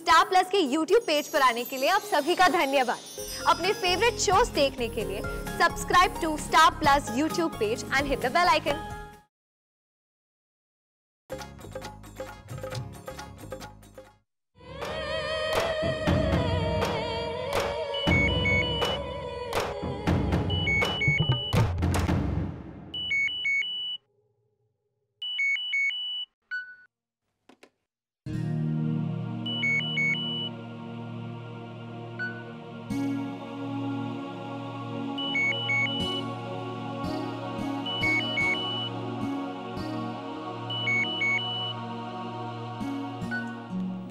Star plus के YouTube page पर आने के लिए आप सभी का धन्यवाद। अपने फेवरेट शोज देखने के लिए subscribe to Star Plus YouTube page and hit the bell icon.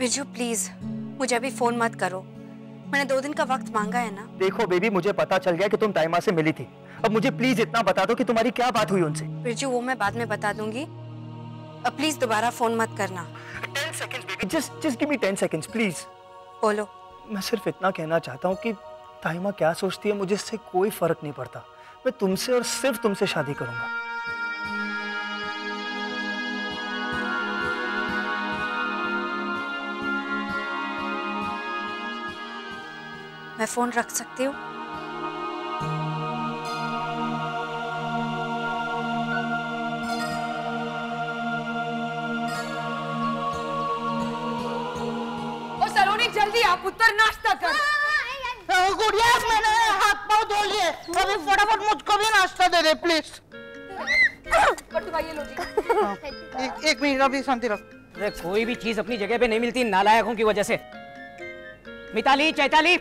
Birju please मुझे अभी फोन मत करो, मैंने 2 दिन का वक्त मांगा है ना। देखो बेबी, मुझे पता चल गया कि तुम ताइमा से मिली थी। अब मुझे प्लीज इतना बता दो कि तुम्हारी क्या बात हुई उनसे। बिरजू वो मैं बाद में बता दूंगी, अब प्लीज दोबारा फोन मत करना। 10 seconds baby, just give me 10 seconds please. बोलो। मैं सिर्फ इतना कहना चाहता हूँ कि ताइमा क्या सोचती है मुझे इससे कोई फर्क नहीं पड़ता। मैं तुमसे और सिर्फ तुमसे शादी करूंगा। मैं फोन रख सकती हूँ? और सलोनी जल्दी आप उत्तर नाश्ता कर। गुड़िया मैंने हाथ पाँव धो लिए, अभी फटाफट मुझको भी नाश्ता दे दे प्लीज। ये लो जी। एक मिनट अभी शांति रख। अरे कोई भी चीज अपनी जगह पे नहीं मिलती नालायकों की वजह से। मिताली, चैताली,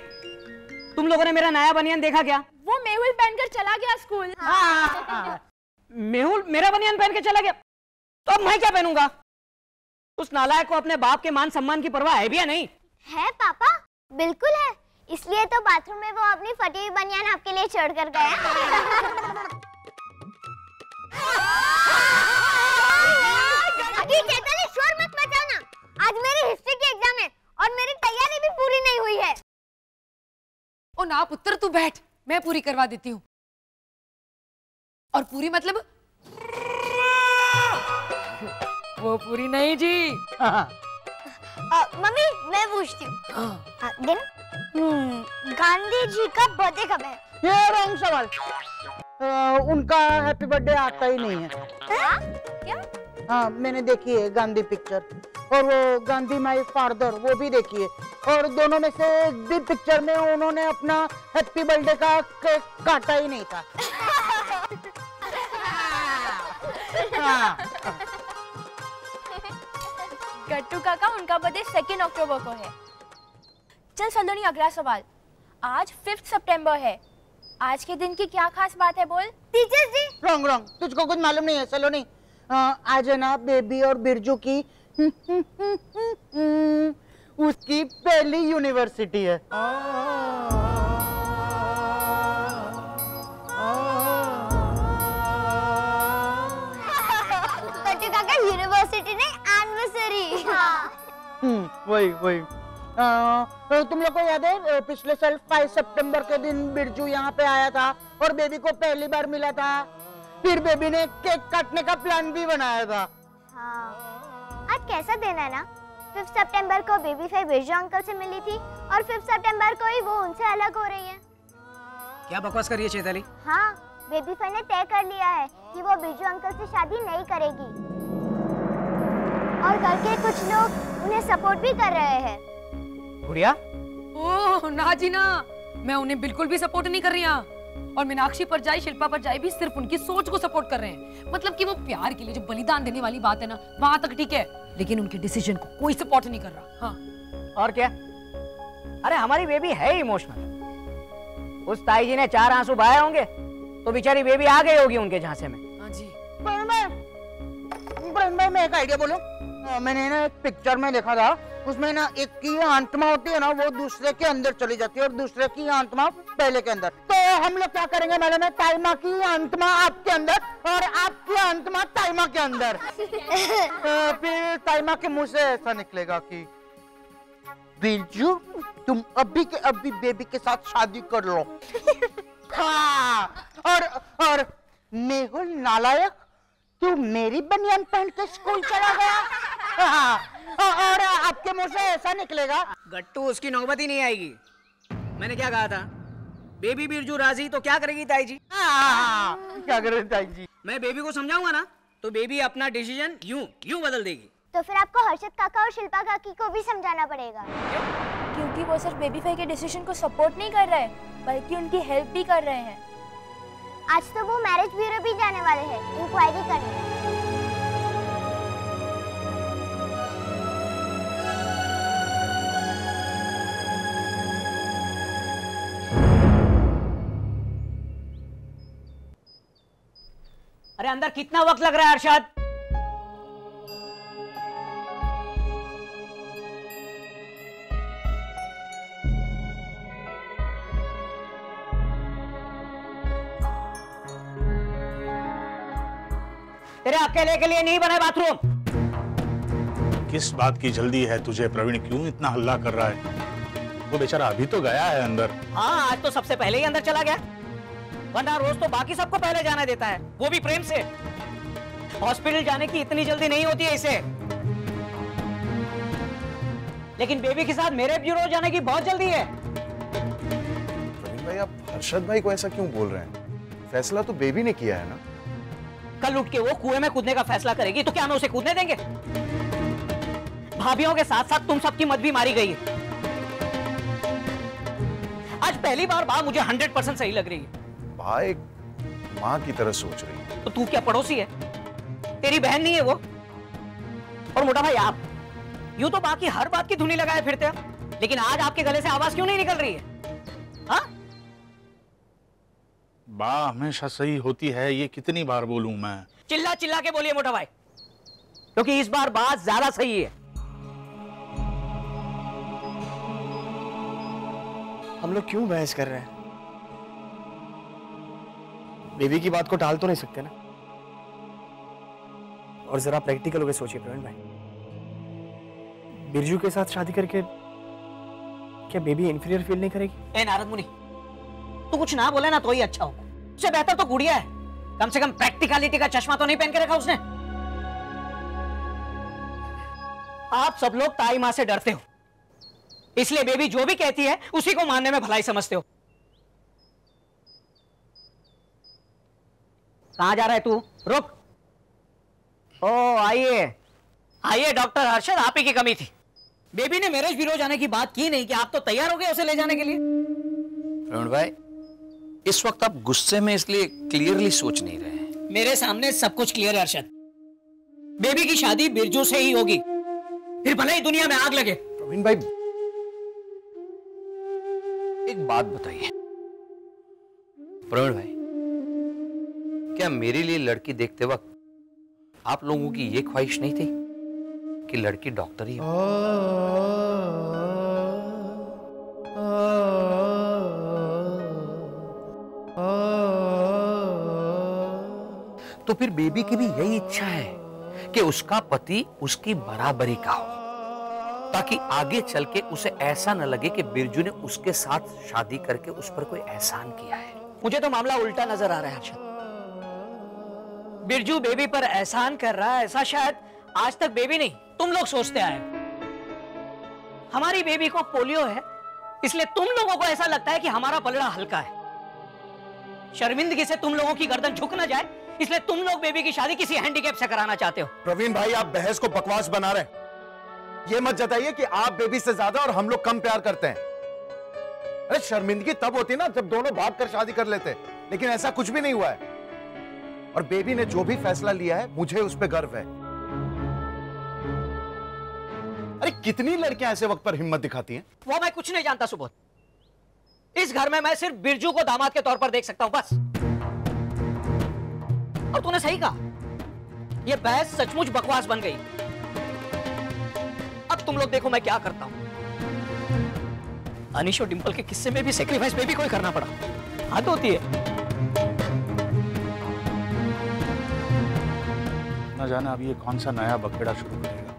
तुम लोगों ने मेरा नया बनियान देखा क्या? वो मेहुल पहनकर चला गया स्कूल। मेहुल मेरा बनियान पहन के चला गया, तो अब मैं क्या पहनूंगा? उस नालायक को अपने बाप के मान सम्मान की परवाह है भी या नहीं? है पापा, बिल्कुल है। इसलिए तो बाथरूम में वो अपनी फटी हुई बनियान आपके लिए छोड़ कर गया। चैताली शोर मत मचाओ ना, आज मेरी हिस्ट्री की एग्जाम है और मेरी तैयारी भी पूरी नहीं हुई है। ओ ना पुत्र तू बैठ, मैं पूरी करवा देती हूँ। और पूरी मतलब वो पूरी नहीं जी। मम्मी मैं पूछती हूँ, गांधी जी का बर्थडे कब है? ये रॉन्ग सवाल। उनका हैप्पी बर्थडे आता ही नहीं है। क्या? हाँ मैंने देखी है गांधी पिक्चर, और वो गांधी माई फादर वो भी देखी है, और दोनों में से एक भी पिक्चर में उन्होंने अपना हैप्पी बर्थडे का केक काटा ही नहीं था। हाँ। गट्टू काका उनका बर्थडे 2 अक्टूबर को है। चल सलोनी अगला सवाल, आज 5 सितंबर है, आज के दिन की क्या खास बात है बोल। टीचर जी। रॉन्ग रॉन्ग, तुझको कुछ मालूम नहीं है सलोनी। आज है ना बेबी और बिरजू की उसकी पहली यूनिवर्सिटी है। काका यूनिवर्सिटी नहीं, एनिवर्सरी। वही तुम लोग को याद है पिछले साल 5 सितंबर के दिन बिरजू यहाँ पे आया था और बेबी को पहली बार मिला था। फिर बेबी ने केक काटने का प्लान भी बनाया था। हाँ। आज कैसा दिन है ना, 5 सितंबर को बेबी फाई बिरजू अंकल से मिली थी और 5 सितंबर को ही वो उनसे अलग हो रही है। क्या बकवास कर रही है चैताली? हाँ, बेबी फाई ने तय कर लिया है कि वो बिरजू अंकल से शादी नहीं करेगी, और घर के कुछ लोग उन्हें सपोर्ट भी कर रहे हैं। गुड़िया? ओह ना जी ना, मैं उन्हें बिल्कुल भी सपोर्ट नहीं कर रही हूँ, और मीनाक्षी पर जाए शिल्पा पर जाए भी सिर्फ उनकी सोच को सपोर्ट कर रहे हैं। मतलब कि वो प्यार के लिए जो बलिदान देने वाली बात है ना, वहां तक ठीक है, लेकिन उनके डिसीजन को कोई सपोर्ट नहीं कर रहा। हाँ। और क्या? अरे हमारी बेबी है इमोशनल। उस ताई जी ने 4 आंसू बहाए होंगे तो बेचारी बेबी आ गई होगी उनके झांसे में। हाँ जी। मैं एक आइडिया बोलूं, मैंने ना एक पिक्चर में देखा था, उसमें ना एक की आत्मा होती है ना, वो दूसरे के अंदर चली जाती है और दूसरे की आत्मा पहले के अंदर। तो हम लोग क्या करेंगे मैडम, ताइमा की आत्मा आपके अंदर और आपकी आत्मा ताइमा के अंदर। फिर ताइमा के मुंह से ऐसा निकलेगा कि बिरजू तुम अभी के अभी बेबी के साथ शादी कर लो। हाँ, और मेहुल नालायक तू मेरी बनियान पहन के स्कूल चला गया। हाँ, और आपके मुंह से ऐसा निकलेगा? गट्टू, उसकी नौबत ही नहीं आएगी। मैंने क्या कहा था? बेबी बिरजू राजी तो क्या करेगी ताई जी? क्या करेगी ताई जी? मैं बेबी को समझाऊंगा ना, तो बेबी अपना डिसीजन यूं बदल देगी। तो फिर आपको हर्षद काका और शिल्पा काकी को भी समझाना पड़ेगा। क्योंकि वो सिर्फ बेबी फाई के डिसीजन को सपोर्ट नहीं कर रहे, बल्कि उनकी हेल्प भी कर रहे हैं। आज तो वो मैरिज ब्यूरो भी जाने वाले हैं इंक्वायरी करने। अरे अंदर कितना वक्त लग रहा है अरशद? तेरे अकेले के लिए नहीं बना बाथरूम। किस बात की जल्दी है तुझे प्रवीण? क्यों इतना हल्ला कर रहा है? वो बेचारा अभी तो गया है अंदर। हाँ, आज तो सबसे पहले ही अंदर चला गया, वरना रोज तो बाकी सबको पहले जाना देता है, वो भी प्रेम से। हॉस्पिटल जाने की इतनी जल्दी नहीं होती है इसे, लेकिन बेबी के साथ मेरे ब्यूरो जाने की बहुत जल्दी है। प्रवीण भाई, आप हर्षद भाई को ऐसा क्यों बोल रहे हैं? फैसला तो बेबी ने किया है ना। कल उठ के वो कुएं में कूदने का फैसला करेगी तो क्या हम उसे कूदने देंगे? भाभियों के साथ साथ तुम सबकी मत भी मारी गई है। आज पहली बार बा मुझे 100% सही लग रही है। बा एक माँ की तरह सोच रही है। तो तू क्या पड़ोसी है? तेरी बहन नहीं है वो? और मोटा भाई, आप यूं तो बाकी हर बात की धुनी लगाए फिरते हो, लेकिन आज आपके गले से आवाज क्यों नहीं निकल रही है? हाँ? बा हमेशा सही होती है, ये कितनी बार बोलूं मैं? चिल्ला चिल्ला के बोलिए मोटा भाई, क्योंकि इस बार बात ज्यादा सही है। हम लोग क्यों बहस कर रहे हैं? बेबी की बात को टाल तो नहीं सकते ना। और जरा प्रैक्टिकल होकर सोचिए प्रवीण भाई, बिरजू के साथ शादी करके क्या बेबी इंफीरियर फील नहीं करेगी? ए नारद मुनि, तू कुछ ना बोले ना तो ही अच्छा होगा। उससे बेहतर तो गुड़िया है, कम से कम प्रैक्टिकलिटी का चश्मा तो नहीं पहन के रखा उसने। आप सब लोग ताई माँ से डरते हो, इसलिए बेबी जो भी कहती है उसी को मानने में भलाई समझते हो। कहां जा रहा है तू? रुक। ओ आइए आइए डॉक्टर हर्षद, आप ही की कमी थी। बेबी ने मैरिज ब्यूरो जाने की बात की नहीं कि आप तो तैयार हो गए उसे ले जाने के लिए। प्रवीण भाई, इस वक्त आप गुस्से में इसलिए क्लियरली सोच नहीं रहे हैं। मेरे सामने सब कुछ क्लियर है अर्शद। बेबी की शादी बिरजू से ही होगी, फिर भले ही दुनिया में आग लगे। प्रवीण भाई, एक बात बताइए प्रवीण भाई, क्या मेरे लिए लड़की देखते वक्त आप लोगों की ये ख्वाहिश नहीं थी कि लड़की डॉक्टर ही हो? तो फिर बेबी की भी यही इच्छा है कि उसका पति उसकी बराबरी का हो, ताकि आगे चल के उसे ऐसा न लगे कि बिरजू ने उसके साथ शादी करके उस पर कोई एहसान किया है। मुझे तो मामला उल्टा नजर आ रहा है अर्शद। बिरजू बेबी पर एहसान कर रहा है, ऐसा शायद आज तक बेबी नहीं तुम लोग सोचते आए। हमारी बेबी को पोलियो है, इसलिए तुम लोगों को ऐसा लगता है कि हमारा पलड़ा हल्का है। शर्मिंदगी से तुम लोगों की गर्दन झुक ना जाए, इसलिए तुम लोग बेबी की शादी किसी हैंडीकैप से कराना चाहते हो। प्रवीण भाई, आप बहस को बकवास बना रहे हैं। ये मत जताइए कि आप बेबी से ज्यादा और हम लोग कम प्यार करते हैं। अरे शर्मिंदगी तब होती ना जब दोनों भाग कर शादी कर लेते, लेकिन ऐसा कुछ भी नहीं हुआ है। और बेबी ने जो भी फैसला लिया है, मुझे उस पर गर्व है। अरे कितनी लड़कियां ऐसे वक्त पर हिम्मत दिखाती हैं? वो मैं कुछ नहीं जानता सुबोध। इस घर में मैं सिर्फ बिरजू को दामाद के तौर पर देख सकता हूं, बस। और तूने सही कहा, यह बहस सचमुच बकवास बन गई। अब तुम लोग देखो मैं क्या करता हूं। अनीश और डिंपल के किस्से में भी सेक्रीफाइस बेबी को ही करना पड़ा। हद होती है। ना जाने अब ये कौन सा नया बखेड़ा शुरू करेगा।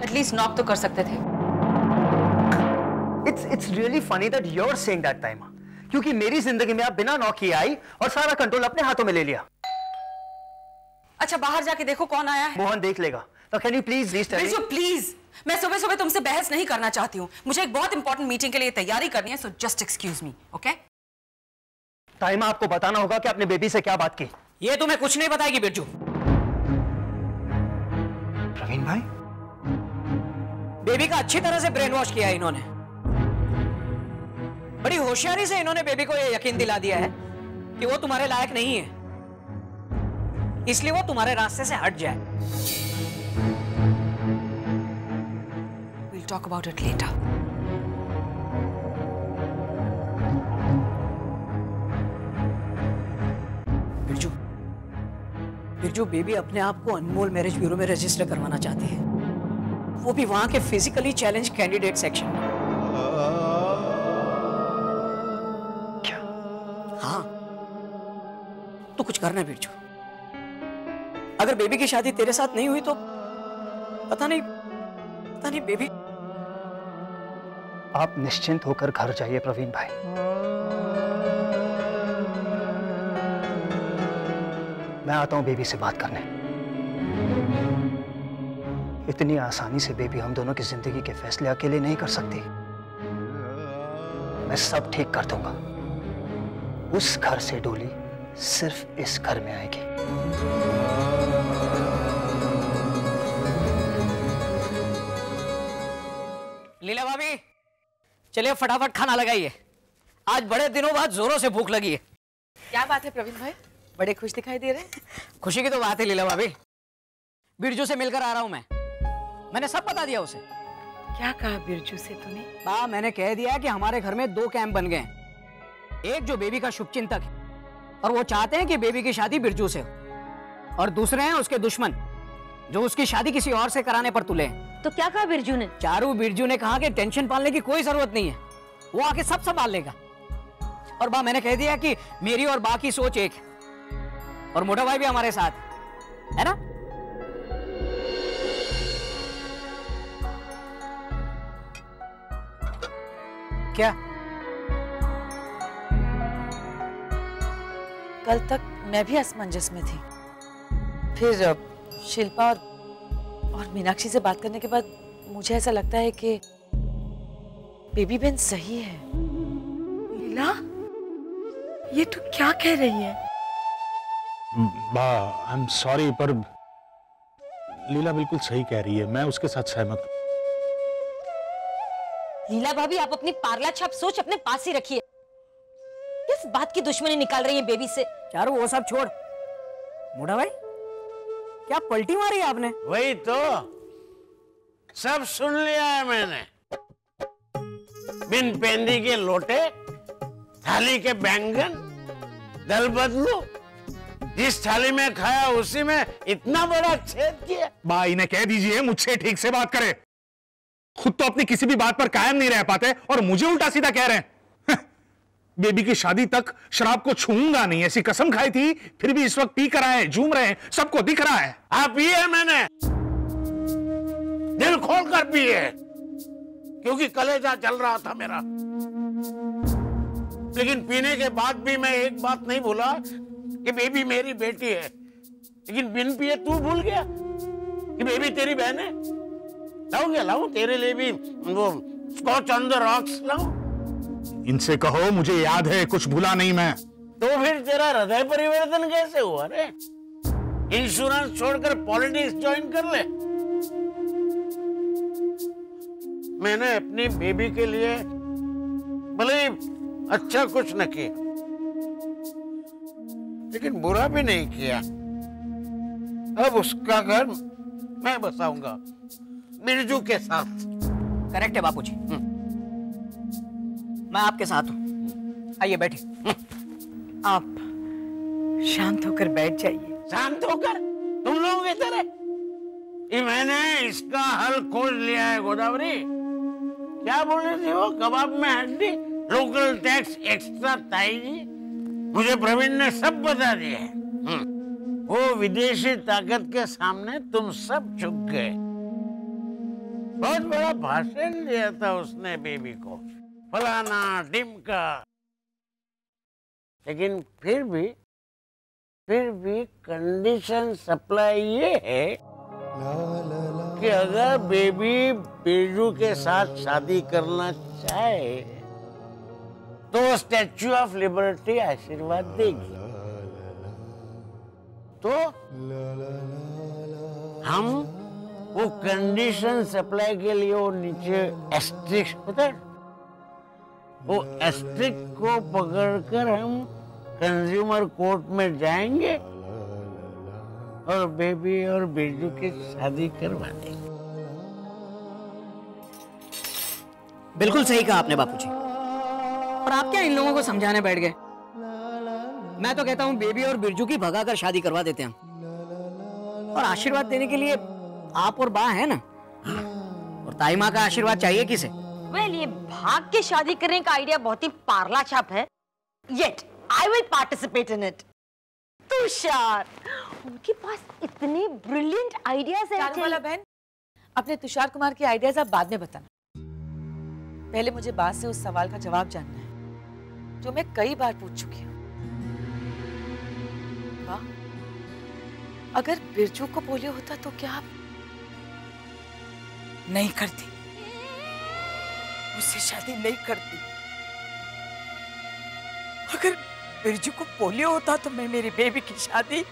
एटलीस्ट नॉक तो कर सकते थे। It's really funny that you're saying that, ताइमा, क्योंकि मेरी जिंदगी में आप बिना नॉक किए आई और सारा कंट्रोल अपने हाथों में ले लिया। अच्छा बाहर जाके देखो कौन आया है। मोहन देख लेगा। तो can you please reach Birju please, मैं सुबह सुबह तुमसे बहस नहीं करना चाहती हूँ, मुझे एक बहुत इंपॉर्टेंट मीटिंग के लिए तैयारी करनी है, so just excuse me, okay? ताइमा आपको बताना होगा कि अपने बेबी से क्या बात की। ये तुम्हें कुछ नहीं बताएगी बिरजू। प्रवीण भाई, बेबी का अच्छी तरह से ब्रेन वॉश किया है इन्होंने। बड़ी होशियारी से इन्होंने बेबी को ये यकीन दिला दिया है कि वो तुम्हारे लायक नहीं है, इसलिए वो तुम्हारे रास्ते से हट जाए। We'll talk about it later. Birju, Birju baby अपने आप को अनमोल मैरिज ब्यूरो में रजिस्टर करवाना चाहती है, वो भी वहां के फिजिकली चैलेंज कैंडिडेट सेक्शन में। क्या? हाँ, तो कुछ करना है बिरजू। अगर बेबी की शादी तेरे साथ नहीं हुई तो पता नहीं बेबी। आप निश्चिंत होकर घर जाइए प्रवीण भाई। मैं आता हूं बेबी से बात करने। इतनी आसानी से बेबी हम दोनों की जिंदगी के फैसले अकेले नहीं कर सकती। मैं सब ठीक कर दूंगा। उस घर से डोली सिर्फ इस घर में आएगी। लीला भाभी, चलिए फटाफट खाना लगाइए, आज बड़े दिनों बाद जोरों से भूख लगी है। क्या बात है प्रवीण भाई, बड़े खुश दिखाई दे रहे हैं। खुशी की तो बात है लीला भाभी, बिरजू से मिलकर आ रहा हूं मैंने सब बता दिया उसे। क्या कहा बिरजू से तूने? बा मैंने कह दिया कि हमारे घर में 2 कैंप बन गए हैं, एक जो बेबी का शुभचिंतक है और वो चाहते हैं कि बेबी की शादी बिरजू से हो, और दूसरे हैं उसके दुश्मन जो उसकी शादी किसी और से कराने पर तुले हैं। तो क्या कहा बिरजू ने? चारू, बिरजू ने कहा कि टेंशन पालने की कोई जरूरत नहीं है, वो आके सब संभाल लेगा। और बा मैंने कह दिया कि मेरी और बा की सोच एक है, और मोटा भाई भी हमारे साथ है ना। क्या कल तक मैं भी असमंजस में थी, फिर शिल्पा और मीनाक्षी से बात करने के बाद मुझे ऐसा लगता है कि बेबी बहन सही है। लीला, ये तू क्या कह रही है? बा, आई एम सॉरी, पर लीला बिल्कुल सही कह रही है, मैं उसके साथ सहमत हूं। लीला भाभी, आप अपनी पारला छाप सोच अपने पास ही रखिए। किस बात की दुश्मनी निकाल रही है बेबी से? चारू वो सब छोड़, मोटा भाई क्या पलटी मारी आपने? वही तो सब सुन लिया है मैंने। बिन पेंदी के लोटे, थाली के बैंगन, दल बदलू, जिस थाली में खाया उसी में इतना बड़ा छेद किया। बा, इन्हें कह दीजिए मुझसे ठीक से बात करे, खुद तो अपनी किसी भी बात पर कायम नहीं रह पाते और मुझे उल्टा सीधा कह रहे हैं। बेबी की शादी तक शराब को छूऊंगा नहीं ऐसी कसम खाई थी, फिर भी इस वक्त पी कर आए, झूम रहे हैं, सबको दिख रहा है। आप पिए, मैंने दिल खोल कर पिए, क्योंकि कलेजा चल रहा था मेरा। लेकिन पीने के बाद भी मैं एक बात नहीं भूला कि बेबी मेरी बेटी है। लेकिन बिन पिए तू भूल गया कि बेबी तेरी बहन है। लाऊं तेरे लिए भी वो स्कॉच ऑन द रॉक्स लाऊं। इनसे कहो मुझे याद है, कुछ भूला नहीं मैं। तो फिर तेरा हृदय परिवर्तन कैसे हुआ रे? इंश्योरेंस छोड़कर पॉलिटिक्स ज्वाइन कर ले। मैंने अपनी बेबी के लिए भले अच्छा कुछ न किया, लेकिन बुरा भी नहीं किया। अब उसका घर मैं बसाऊंगा बिरजू के साथ। करेक्ट है बापूजी, मैं आपके साथ हूं। आइए बैठे। आप शांत होकर बैठ जाइए। शांत होकर? तुम लोगों की तरह? मैंने इसका हल खोज लिया है गोदावरी। क्या बोल रही थी वो? कबाब में हड्डी, लोकल टैक्स एक्स्ट्रा ताई। मुझे प्रवीण ने सब बता दिया है। वो विदेशी ताकत के सामने तुम सब झुक गए। बहुत बड़ा भाषण दिया था उसने बेबी को, फलाना ढिमका, लेकिन फिर भी फिर भी कंडीशन सप्लाई ये है कि अगर बेबी बिरजू के साथ शादी करना चाहे तो स्टैच्यू ऑफ लिबर्टी आशीर्वाद देगी। तो हम वो कंडीशन सप्लाई के लिए वो नीचे एस्ट्रिक्ट होता है, वो एस्ट्रिक्ट को पकड़कर हम कंज्यूमर कोर्ट में जाएंगे और बेबी और बिरजू की शादी करवा देंगे। बिल्कुल सही कहा आपने बापूजी। और आप क्या इन लोगों को समझाने बैठ गए? मैं तो कहता हूँ बेबी और बिरजू की भगाकर शादी करवा देते हैं, और आशीर्वाद देने के लिए आप और बा है ना, और ताई माँ का आशीर्वाद चाहिए किसे? वेल, ये भाग के शादी करने का आइडिया बहुत ही पारला छाप है, yet I will participate in it. Tushar, उनके पास इतने ब्रिलियंट आइडियाज हैं। चारुबाला बहन, अपने तुषार कुमार के आइडियाज आप बाद में बताना, पहले मुझे बात से उस सवाल का जवाब जानना है जो मैं कई बार पूछ चुकी हूँ। अगर बिरजू को पोलियो होता तो क्या आप नहीं करती? उससे शादी नहीं करती। अगर बिरजू को पोलियो होता तो मैं मेरी बेबी की शादी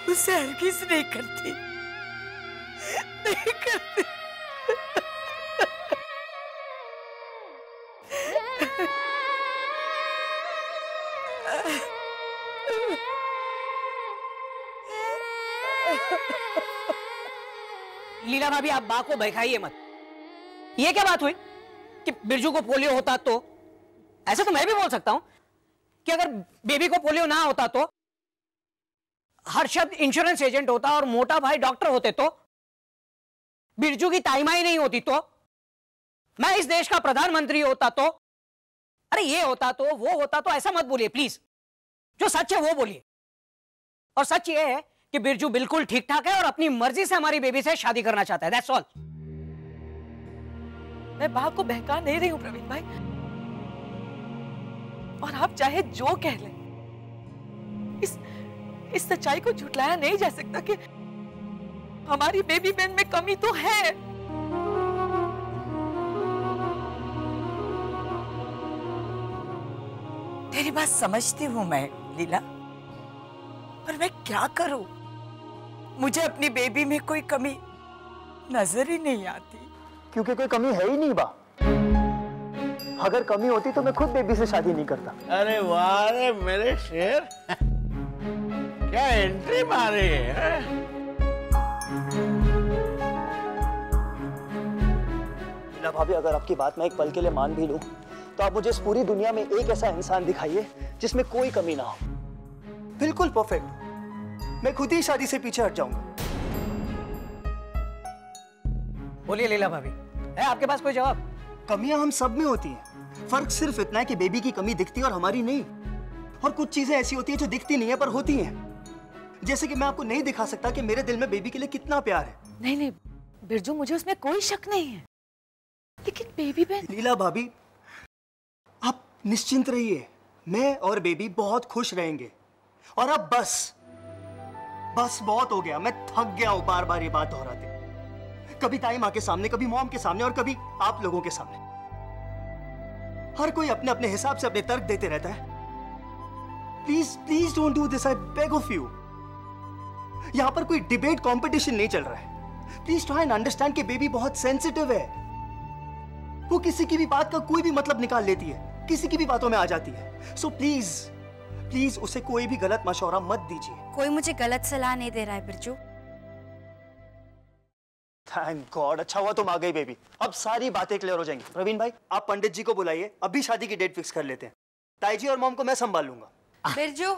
उससे हरगिज नहीं करती, नहीं करती। लीला भाभी, आप बा को बहकाइए मत। ये क्या बात हुई कि बिरजू को पोलियो होता तो? ऐसे तो मैं भी बोल सकता हूं कि अगर बेबी को पोलियो ना होता तो, हर्षद इंश्योरेंस एजेंट होता और मोटा भाई डॉक्टर होते तो, बिरजू की ताई माँ ही नहीं होती तो, मैं इस देश का प्रधानमंत्री होता तो, अरे ये होता तो, वो होता तो, ऐसा मत बोलिए प्लीज। जो सच है वो बोलिए। और सच ये है कि बिरजू बिल्कुल ठीक ठाक है और अपनी मर्जी से हमारी बेबी से शादी करना चाहता है। That's all. मैं बा को बहका नहीं रही हूं प्रवीण भाई, और आप चाहे जो कह लें, इस सच्चाई को झुटलाया नहीं जा सकता कि हमारी बेबी बहन में कमी तो है। तेरी बात समझती हूं मैं लीला, पर मैं क्या करूं? मुझे अपनी बेबी में कोई कमी नजर ही नहीं आती। क्योंकि कोई कमी है ही नहीं बा। अगर कमी होती तो मैं खुद बेबी से शादी नहीं करता। अरे वाह रे मेरे शेर, क्या एंट्री मारी है। लीला भाभी, अगर आपकी बात मैं एक पल के लिए मान भी लूं, तो आप मुझे इस पूरी दुनिया में एक ऐसा इंसान दिखाइए जिसमें कोई कमी ना हो, बिल्कुल परफेक्ट। मैं खुद ही शादी से पीछे हट जाऊंगा। बोलिए लीला भाभी, है आपके पास कोई जवाब? कमियां हम सब में होती हैं, फर्क सिर्फ इतना है कि बेबी की कमी दिखती है और हमारी नहीं। और कुछ चीजें ऐसी होती हैं जो दिखती नहीं है पर होती हैं। जैसे कि मैं आपको नहीं दिखा सकता कि मेरे दिल में बेबी के लिए कितना प्यार है। नहीं नहीं बिरजू, मुझे उसमें कोई शक नहीं है, लेकिन बेबी बहन। लीला भाभी, आप निश्चिंत रहिए, मैं और बेबी बहुत खुश रहेंगे। और अब बस बहुत हो गया। मैं थक गया हूं बार बार ये बात दोहराते, कभी ताई माँ के सामने, कभी मॉम के सामने, और कभी आप लोगों के सामने। हर कोई अपने अपने हिसाब से अपने तर्क देते रहता है। Please don't do this, I beg of you. यहां पर कोई डिबेट कंपटीशन नहीं चल रहा है। प्लीज ट्राई एंड अंडरस्टैंड कि बेबी बहुत सेंसिटिव है। वो किसी की भी बात का कोई भी मतलब निकाल लेती है, किसी की भी बातों में आ जाती है। सो प्लीज उसे कोई भी गलत मशवरा मत दीजिए। कोई मुझे गलत सलाह नहीं दे रहा है बिरजू। थैंक गॉड, अच्छा हुआ तुम आ गई बेबी। अब सारी बातें क्लियर हो जाएंगी। प्रवीण भाई, आप पंडित जी को बुलाइए, अभी शादी की डेट फिक्स कर लेते हैं। ताई जी और मॉम को मैं संभाल लूंगा। बिरजू,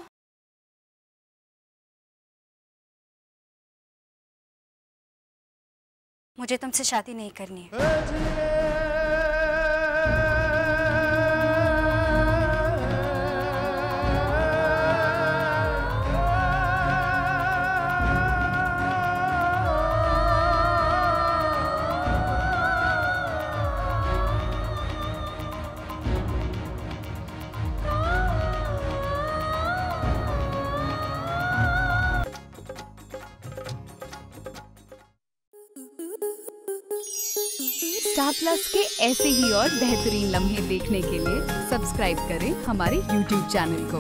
मुझे तुमसे शादी नहीं करनी है। स्टार प्लस के ऐसे ही और बेहतरीन लम्हे देखने के लिए सब्सक्राइब करें हमारे YouTube चैनल को।